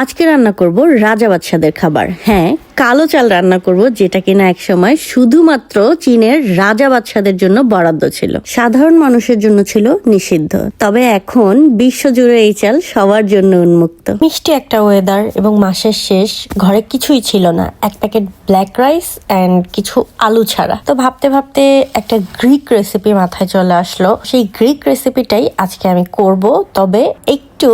আজকে রান্না করব রাজা বাদশাদের খাবার। হ্যাঁ, কালো চাল রান্না করব, যেটা কিনা একসময় শুধুমাত্র চীনের রাজা বাদশাদের জন্য বরাদ্দ ছিল, সাধারণ মানুষের জন্য ছিল নিষিদ্ধ। তবে এখন বিশ্বজুড়ে এই চাল সবার জন্য উন্মুক্ত। মিষ্টি একটা ওয়েদার এবং মাসের শেষ, ঘরে কিছুই ছিল না, এক প্যাকেট ব্ল্যাক রাইস অ্যান্ড কিছু আলু ছাড়া। তো ভাবতে ভাবতে একটা গ্রিক রেসিপি মাথায় চলে আসলো। সেই গ্রিক রেসিপিটাই আজকে আমি করব, তবে একটু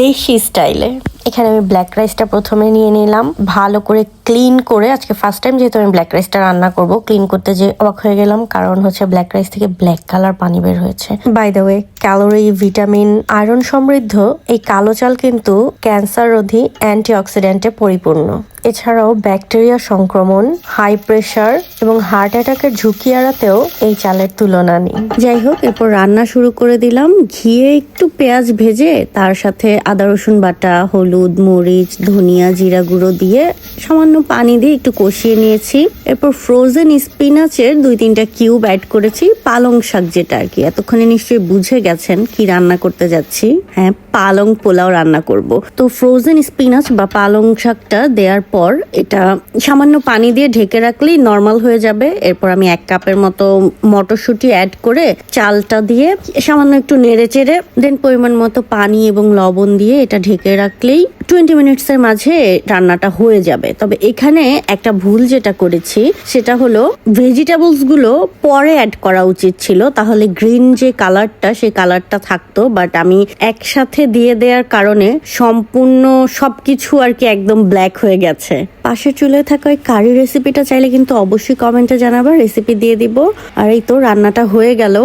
দেশি স্টাইলে। এখানে আমি ব্ল্যাক রাইসটা প্রথমে নিয়ে নিলাম, ভালো করে ক্লিন করে। আজকে ফার্স্ট টাইম যেহেতু আমি ব্ল্যাক রাইসটা রান্না করব, ক্লিন করতে যে অবাক হয়ে গেলাম, কারণ হচ্ছে ব্ল্যাক রাইস থেকে ব্ল্যাক কালার পানি বের হয়েছে। By the way, calorie, vitamin, iron সমৃদ্ধ এই কালো চাল কিন্তু ক্যান্সার রোধী, অ্যান্টিঅক্সিডেন্টে পরিপূর্ণ। এছাড়াও ব্যাকটেরিয়া সংক্রমণ, হাই প্রেশার এবং হার্ট অ্যাটাকের ঝুঁকি এড়াতেও এই চালের তুলনা নেই। যাই হোক, এরপর রান্না শুরু করে দিলাম। ঘিয়ে একটু পেঁয়াজ ভেজে তার সাথে আদা রসুন বাটা, হলুদ, মরিচ, ধনিয়া, জিরা গুঁড়ো দিয়ে সামান্য পানি দিয়ে একটু কষিয়ে নিয়েছি। এরপর ফ্রোজেন স্পিনাচের 2-3টা কিউব অ্যাড করেছি। পালং শাক, যেটা আর কি এতক্ষণে নিশ্চয়ই বুঝে গেছেন কি রান্না করতে যাচ্ছি। হ্যাঁ, পালং পোলাও রান্না করব। তো ফ্রোজেন স্পিনাচ বা পালং শাকটা দেওয়ার পর এটা সামান্য পানি দিয়ে ঢেকে রাখলেই নর্মাল হয়ে যাবে। এরপর আমি 1 কাপের মতো মটরশুঁটি অ্যাড করে চালটা দিয়ে সামান্য একটু নেড়ে চেড়ে দেন পরিমাণ মতো পানি এবং লবণ দিয়ে এটা ঢেকে রাখলেই 20 মিনিটসের মাঝে রান্নাটা হয়ে যাবে। তবে এখানে একটা ভুল যেটা করেছি সেটা হলো ভেজিটেবলস গুলো পরে অ্যাড করা উচিত ছিল, তাহলে গ্রিন যে কালারটা সেই কালারটা থাকতো। বাট আমি একসাথে দিয়ে দেওয়ার কারণে সম্পূর্ণ সবকিছু আর কি একদম ব্ল্যাক হয়ে গেছে। পাশের চুলায় থাকা ওই কারি রেসিপিটা চাইলে কিন্তু অবশ্যই কমেন্টে জানাবা, রেসিপি দিয়ে দিব। আর এই তো রান্নাটা হয়ে গেল,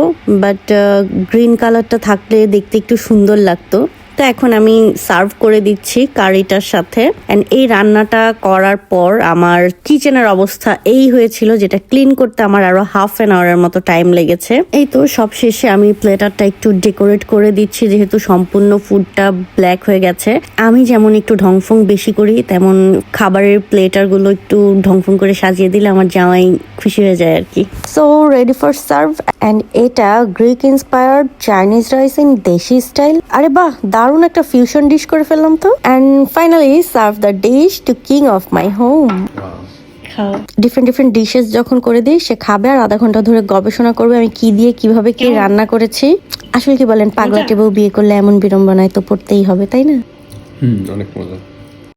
বাট গ্রিন কালারটা থাকলে দেখতে একটু সুন্দর লাগতো। তো এখন আমি সার্ভ করে দিচ্ছি কারিটার সাথে। এন্ড এই রান্নাটা করার পর আমার কিচেনের অবস্থা এই হয়েছিল, যেটা ক্লিন করতে আমার আরো হাফ অ্যান আওয়ারের মতো টাইম লেগেছে। এই তো সব শেষে আমি প্লেটারটা একটু ডেকোরেট করে দিচ্ছি, যেহেতু সম্পূর্ণ ফুডটা ব্ল্যাক হয়ে গেছে। আমি যেমন একটু ঢংফং বেশি করি, তেমন খাবারের প্লেটার গুলো একটু ঢংফং করে সাজিয়ে দিলে আমার জামাই খুশি হয়ে যায় আর কি। So ready for serve. And এটা Greek inspired Chinese rice in desi style. আরে বাহ, দারুণ একটা ফিউশন ডিশ করে ফেললাম তো। And finally serve the dish to king of my home. Different dishes যখন করে দিই, সে খাবে আর আধা ঘন্টা ধরে গবেষণা করবে আমি কি দিয়ে কিভাবে কি রান্না করেছি। আসলে কি বলেন, পাগলা টেবু বিয়ে করলে এমন বিড়ম্বনায় তো পড়তেই হবে, তাই না? অনেক মজা।